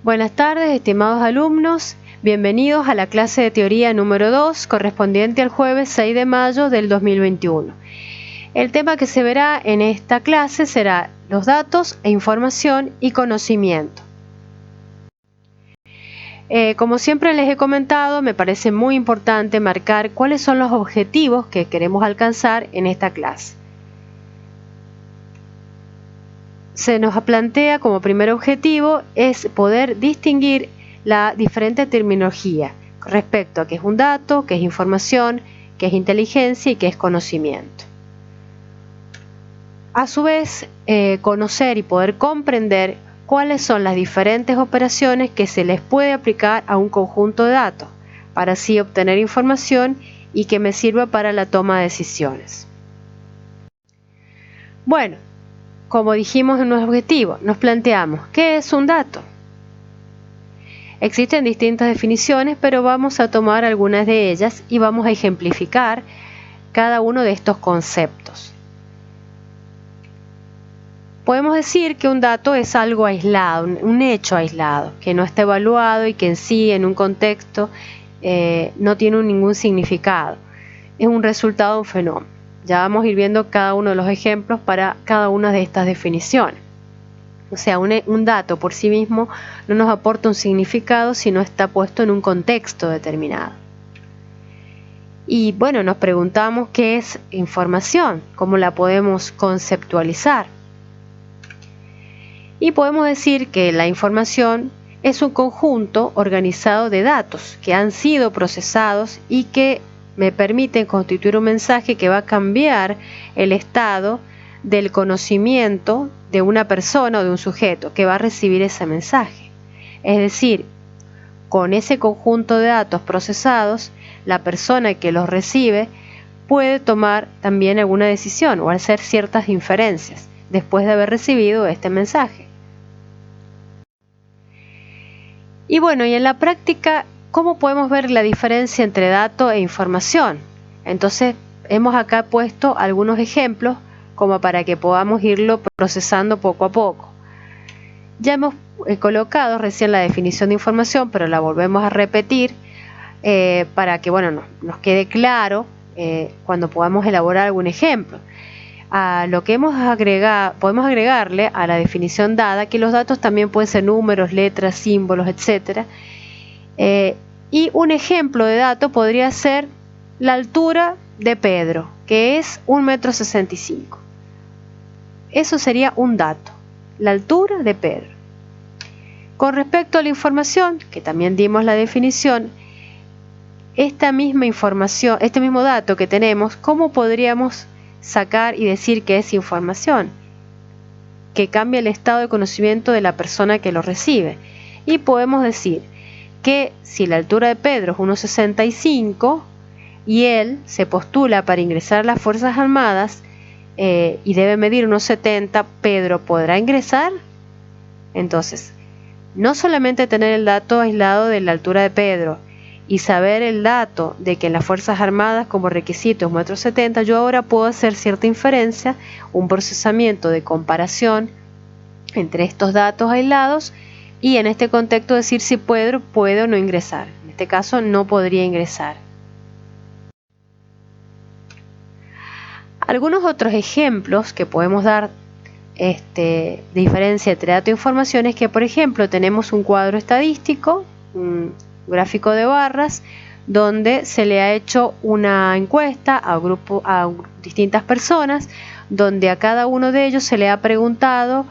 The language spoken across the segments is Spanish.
Buenas tardes, estimados alumnos. Bienvenidos a la clase de teoría número 2, correspondiente al jueves 6 de mayo del 2021. El tema que se verá en esta clase será los datos e información y conocimiento. Como siempre les he comentado, me parece muy importante marcar cuáles son los objetivos que queremos alcanzar en esta clase. Se nos plantea como primer objetivo es poder distinguir la diferente terminología respecto a qué es un dato, qué es información, qué es inteligencia y qué es conocimiento. A su vez, conocer y poder comprender cuáles son las diferentes operaciones que se les puede aplicar a un conjunto de datos para así obtener información y que me sirva para la toma de decisiones. Bueno, como dijimos en nuestro objetivo, nos planteamos ¿qué es un dato? Existen distintas definiciones, pero vamos a tomar algunas de ellas y vamos a ejemplificar cada uno de estos conceptos. Podemos decir que un dato es algo aislado, un hecho aislado, que no está evaluado y que en sí, en un contexto, no tiene ningún significado. Es un resultado de un fenómeno. Ya vamos a ir viendo cada uno de los ejemplos para cada una de estas definiciones. O sea, un dato por sí mismo no nos aporta un significado si no está puesto en un contexto determinado. Y bueno, nos preguntamos qué es información, cómo la podemos conceptualizar. Y podemos decir que la información es un conjunto organizado de datos que han sido procesados y que me permiten constituir un mensaje que va a cambiar el estado del conocimiento de una persona o de un sujeto que va a recibir ese mensaje. Es decir, con ese conjunto de datos procesados, la persona que los recibe puede tomar también alguna decisión o hacer ciertas inferencias después de haber recibido este mensaje. Y bueno, y en la práctica, ¿cómo podemos ver la diferencia entre dato e información? Entonces, hemos acá puesto algunos ejemplos como para que podamos irlo procesando poco a poco. Ya hemos colocado recién la definición de información, pero la volvemos a repetir para que nos quede claro cuando podamos elaborar algún ejemplo. A lo que podemos agregarle a la definición dada que los datos también pueden ser números, letras, símbolos, etc. Y un ejemplo de dato podría ser la altura de Pedro, que es 1,65 m. Eso sería un dato, la altura de Pedro. Con respecto a la información, que también dimos la definición, esta misma información, este mismo dato que tenemos, ¿cómo podríamos sacar y decir que es información? Que cambia el estado de conocimiento de la persona que lo recibe. Y podemos decir que si la altura de Pedro es 1,65 m y él se postula para ingresar a las Fuerzas Armadas y debe medir 1,70 m, ¿Pedro podrá ingresar? Entonces, no solamente tener el dato aislado de la altura de Pedro y saber el dato de que en las Fuerzas Armadas como requisito es 1,70 m, yo ahora puedo hacer cierta inferencia, un procesamiento de comparación entre estos datos aislados y en este contexto decir si Pedro puede o no ingresar. En este caso no podría ingresar. Algunos otros ejemplos que podemos dar de diferencia entre datos e información es que, por ejemplo, tenemos un cuadro estadístico, un gráfico de barras, donde se le ha hecho una encuesta a distintas personas, donde a cada uno de ellos se le ha preguntado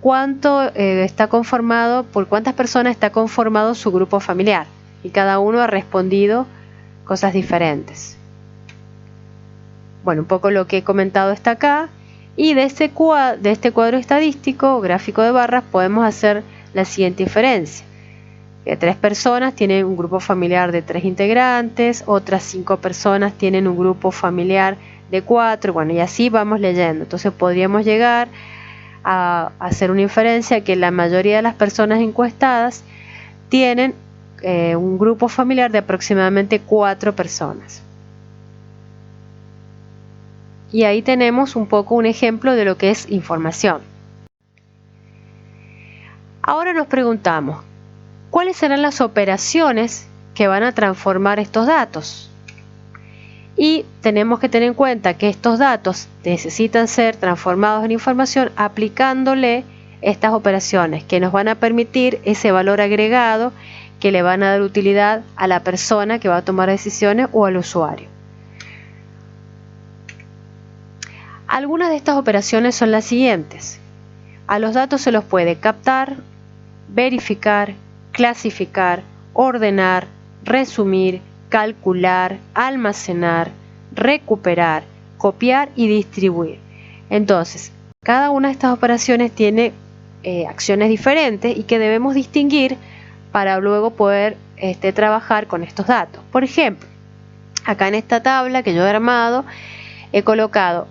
por cuántas personas está conformado su grupo familiar, y cada uno ha respondido cosas diferentes. Bueno, un poco lo que he comentado está acá, y de este cuadro estadístico o gráfico de barras podemos hacer la siguiente inferencia. Que 3 personas tienen un grupo familiar de 3 integrantes, otras 5 personas tienen un grupo familiar de 4, bueno, y así vamos leyendo. Entonces podríamos llegar a hacer una inferencia que la mayoría de las personas encuestadas tienen un grupo familiar de aproximadamente 4 personas. Y ahí tenemos un poco un ejemplo de lo que es información. Ahora nos preguntamos, ¿Cuáles serán las operaciones que van a transformar estos datos? Y tenemos que tener en cuenta que estos datos necesitan ser transformados en información aplicándole estas operaciones que nos van a permitir ese valor agregado que le van a dar utilidad a la persona que va a tomar decisiones o al usuario. Algunas de estas operaciones son las siguientes. A los datos se los puede captar, verificar, clasificar, ordenar, resumir, calcular, almacenar, recuperar, copiar y distribuir. Entonces, cada una de estas operaciones tiene acciones diferentes y que debemos distinguir para luego poder trabajar con estos datos. Por ejemplo, acá en esta tabla que yo he armado, he colocado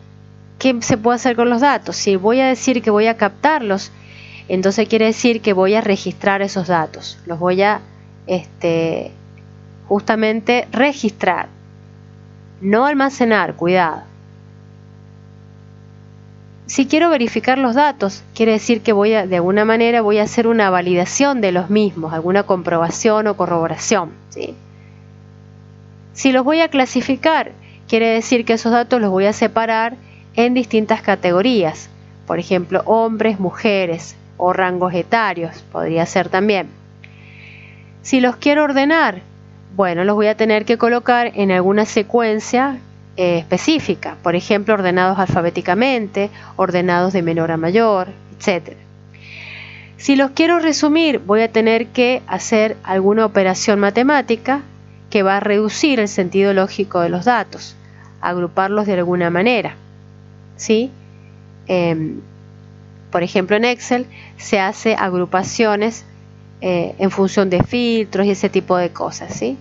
qué se puede hacer con los datos. Si voy a decir que voy a captarlos, entonces quiere decir que voy a registrar esos datos. Los voy a justamente registrar, no almacenar, cuidado. Si quiero verificar los datos, quiere decir que de alguna manera voy a hacer una validación de los mismos, alguna comprobación o corroboración, ¿sí? Si los voy a clasificar, quiere decir que esos datos los voy a separar en distintas categorías, por ejemplo, hombres, mujeres o rangos etarios, podría ser también. Si los quiero ordenar, bueno, los voy a tener que colocar en alguna secuencia específica, por ejemplo, ordenados alfabéticamente, ordenados de menor a mayor, etc. Si los quiero resumir, voy a tener que hacer alguna operación matemática que va a reducir el sentido lógico de los datos, agruparlos de alguna manera, ¿sí? Por ejemplo, en Excel se hace agrupaciones en función de filtros y ese tipo de cosas, ¿sí?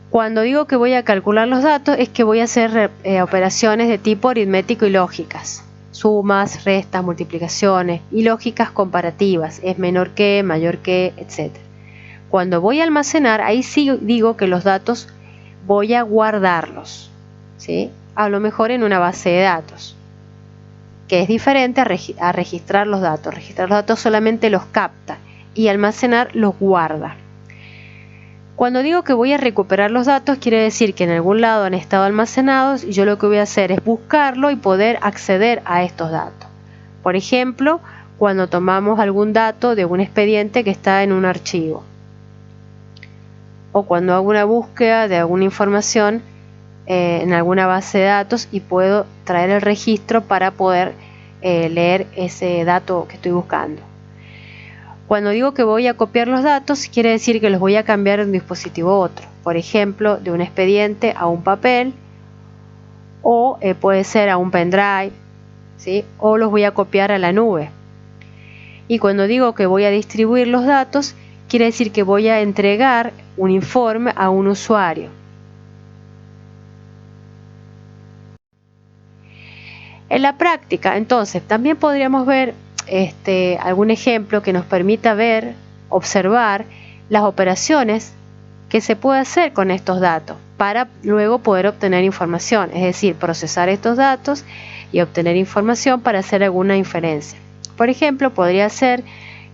Cuando digo que voy a calcular los datos es que voy a hacer operaciones de tipo aritmético y lógicas, sumas, restas, multiplicaciones y lógicas comparativas, es menor que, mayor que, etc. Cuando voy a almacenar, ahí sí digo que los datos voy a guardarlos, ¿sí? A lo mejor en una base de datos, que es diferente a registrar los datos. Registrar los datos solamente los capta y almacenar los guarda. Cuando digo que voy a recuperar los datos, quiere decir que en algún lado han estado almacenados y yo lo que voy a hacer es buscarlo y poder acceder a estos datos. Por ejemplo, cuando tomamos algún dato de un expediente que está en un archivo, o cuando hago una búsqueda de alguna información en alguna base de datos y puedo traer el registro para poder leer ese dato que estoy buscando. Cuando digo que voy a copiar los datos, quiere decir que los voy a cambiar de un dispositivo a otro. Por ejemplo, de un expediente a un papel, o puede ser a un pendrive, ¿sí? O los voy a copiar a la nube. Y cuando digo que voy a distribuir los datos, quiere decir que voy a entregar un informe a un usuario. En la práctica, entonces, también podríamos ver algún ejemplo que nos permita ver, observar las operaciones que se puede hacer con estos datos para luego poder obtener información, es decir, procesar estos datos y obtener información para hacer alguna inferencia. Por ejemplo, podría ser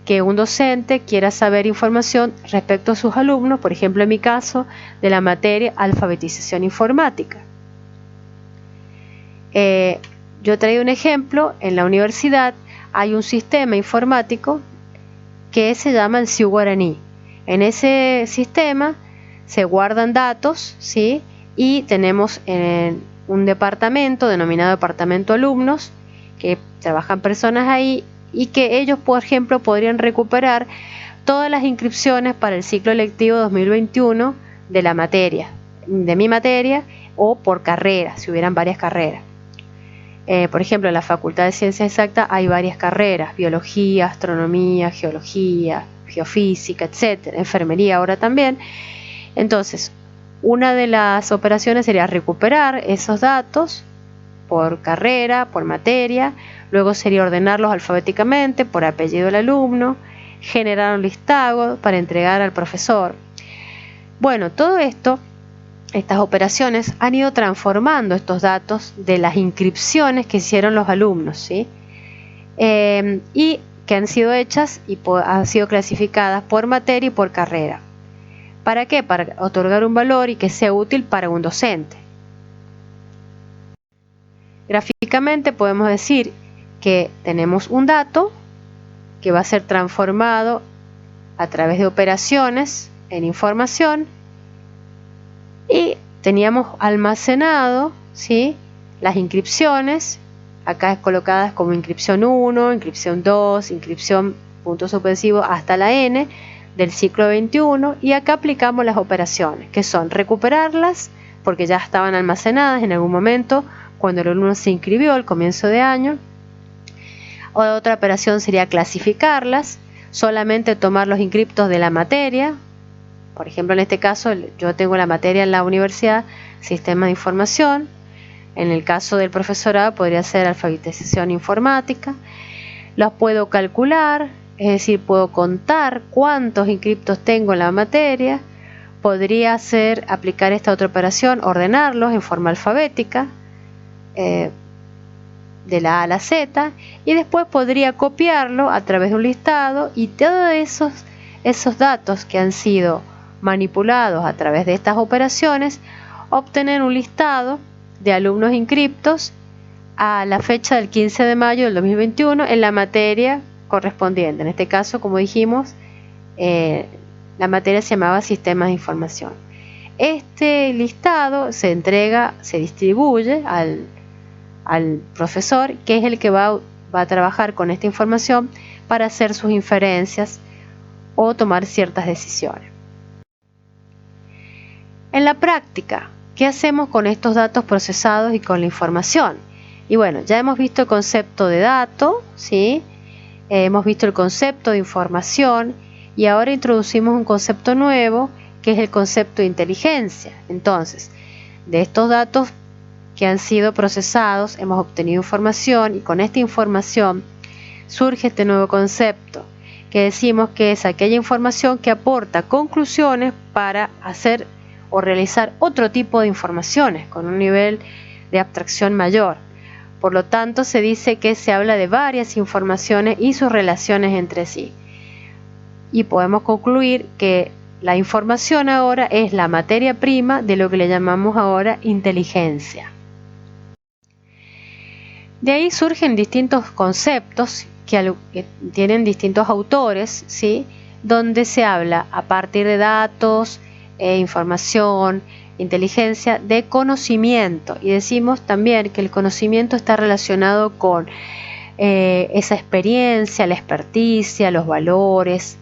que un docente quiera saber información respecto a sus alumnos, por ejemplo, en mi caso, de la materia alfabetización informática. Yo he traído un ejemplo. En la universidad hay un sistema informático que se llama el CIU Guaraní. En ese sistema se guardan datos, ¿sí? Y tenemos un departamento denominado departamento alumnos, que trabajan personas ahí y que ellos, por ejemplo, podrían recuperar todas las inscripciones para el ciclo lectivo 2021 de la materia, de mi materia, o por carrera, si hubieran varias carreras. Por ejemplo, en la Facultad de Ciencias Exactas hay varias carreras: biología, astronomía, geología, geofísica, etc. Enfermería ahora también. Entonces, una de las operaciones sería recuperar esos datos por carrera, por materia. Luego sería ordenarlos alfabéticamente por apellido del alumno, generar un listado para entregar al profesor. Bueno, todo esto, estas operaciones han ido transformando estos datos de las inscripciones que hicieron los alumnos, ¿sí? Y que han sido hechas y han sido clasificadas por materia y por carrera. ¿Para qué? Para otorgar un valor y que sea útil para un docente. Gráficamente podemos decir que tenemos un dato que va a ser transformado a través de operaciones en información y teníamos almacenado, ¿sí?, las inscripciones, acá colocadas como inscripción 1, inscripción 2, inscripción punto suspensivo hasta la N del ciclo 21, y acá aplicamos las operaciones, que son recuperarlas, porque ya estaban almacenadas en algún momento cuando el alumno se inscribió al comienzo de año. Otra operación sería clasificarlas, solamente tomar los inscriptos de la materia. Por ejemplo, en este caso yo tengo la materia en la universidad, Sistema de Información. En el caso del profesorado podría ser alfabetización informática. Los puedo calcular, es decir, puedo contar cuántos inscriptos tengo en la materia. Podría aplicar esta otra operación, ordenarlos en forma alfabética, de la A a la Z, y después podría copiarlo a través de un listado, y todos esos datos que han sido manipulados a través de estas operaciones, obtener un listado de alumnos inscriptos a la fecha del 15 de mayo del 2021 en la materia correspondiente. En este caso, como dijimos, la materia se llamaba Sistemas de Información. Este listado se distribuye al profesor, que es el que va a trabajar con esta información para hacer sus inferencias o tomar ciertas decisiones. En la práctica, ¿qué hacemos con estos datos procesados y con la información? Y bueno, ya hemos visto el concepto de dato, ¿sí? Hemos visto el concepto de información, y ahora introducimos un concepto nuevo, que es el concepto de inteligencia. Entonces, de estos datos que han sido procesados, hemos obtenido información, y con esta información surge este nuevo concepto, que decimos que es aquella información que aporta conclusiones para hacer o realizar otro tipo de informaciones con un nivel de abstracción mayor. Por lo tanto, se dice que se habla de varias informaciones y sus relaciones entre sí. Y podemos concluir que la información ahora es la materia prima de lo que le llamamos ahora inteligencia. De ahí surgen distintos conceptos que tienen distintos autores, ¿sí?, donde se habla, a partir de datos, información, inteligencia, de conocimiento. Y decimos también que el conocimiento está relacionado con esa experiencia, la experticia, los valores,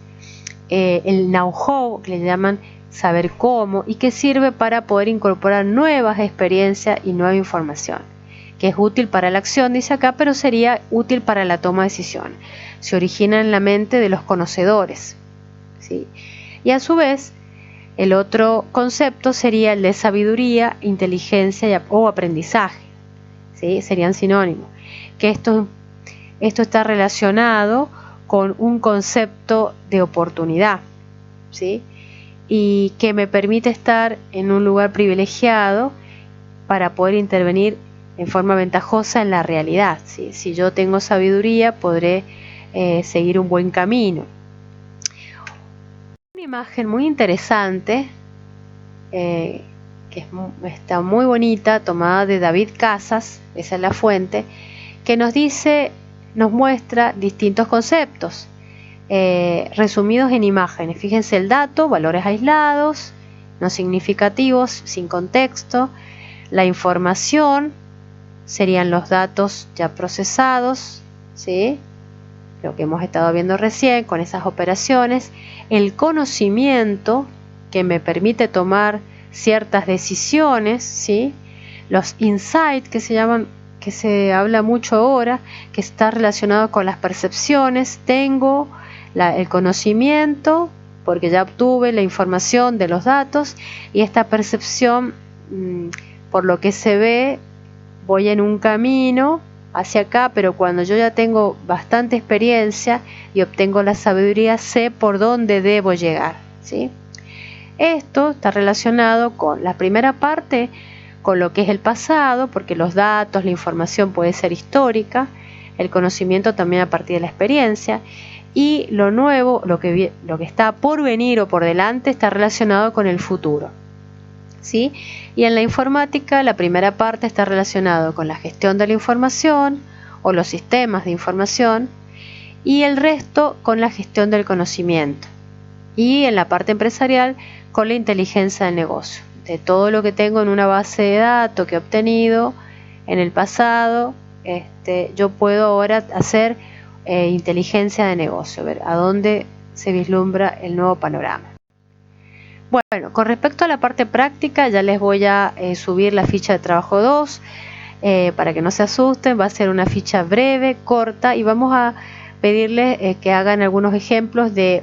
el know-how, que le llaman saber cómo, y que sirve para poder incorporar nuevas experiencias y nueva información, que es útil para la acción, dice acá, pero sería útil para la toma de decisiones. Se origina en la mente de los conocedores, ¿sí? Y a su vez, el otro concepto sería el de sabiduría, inteligencia o aprendizaje, ¿sí? Serían sinónimos. Que esto está relacionado con un concepto de oportunidad, ¿sí?, y que me permite estar en un lugar privilegiado para poder intervenir en forma ventajosa en la realidad, ¿sí? Si yo tengo sabiduría, podré seguir un buen camino. Una imagen muy interesante, que está muy bonita, tomada de David Casas, esa es la fuente, que nos muestra distintos conceptos resumidos en imágenes. Fíjense el dato, valores aislados, no significativos, sin contexto. La información serían los datos ya procesados, ¿sí?, lo que hemos estado viendo recién con esas operaciones. El conocimiento, que me permite tomar ciertas decisiones, ¿sí?, los insights, que se llaman, que se habla mucho ahora, que está relacionado con las percepciones. Tengo el conocimiento porque ya obtuve la información de los datos, y esta percepción, por lo que se ve, voy en un camino hacia acá, pero cuando yo ya tengo bastante experiencia y obtengo la sabiduría, sé por dónde debo llegar, ¿sí? Esto está relacionado con la primera parte, con lo que es el pasado, porque los datos, la información puede ser histórica. el conocimiento también a partir de la experiencia, y lo nuevo, lo que está por venir o por delante, está relacionado con el futuro, ¿sí? Y en la informática, la primera parte está relacionada con la gestión de la información o los sistemas de información, y el resto con la gestión del conocimiento. Y en la parte empresarial, con la inteligencia del negocio, de todo lo que tengo en una base de datos que he obtenido en el pasado, yo puedo ahora hacer inteligencia de negocio, ver a dónde se vislumbra el nuevo panorama. Bueno, con respecto a la parte práctica, ya les voy a subir la ficha de trabajo 2, para que no se asusten. Va a ser una ficha breve, corta, y vamos a pedirles que hagan algunos ejemplos de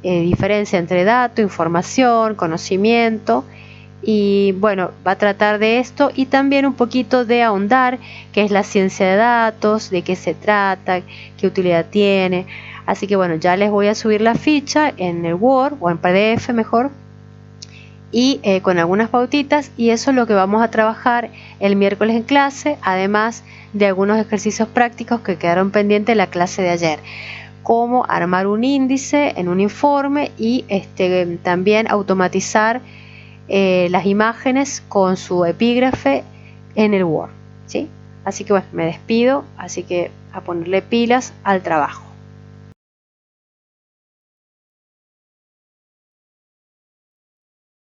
diferencia entre dato, información, conocimiento, y bueno, va a tratar de esto y también un poquito de ahondar qué es la ciencia de datos, de qué se trata, qué utilidad tiene. Así que bueno, ya les voy a subir la ficha en el Word o en PDF mejor, y con algunas pautitas, y eso es lo que vamos a trabajar el miércoles en clase, además de algunos ejercicios prácticos que quedaron pendientes de la clase de ayer, como armar un índice en un informe y también automatizar las imágenes con su epígrafe en el Word, ¿sí? Así que bueno, me despido, así que a ponerle pilas al trabajo.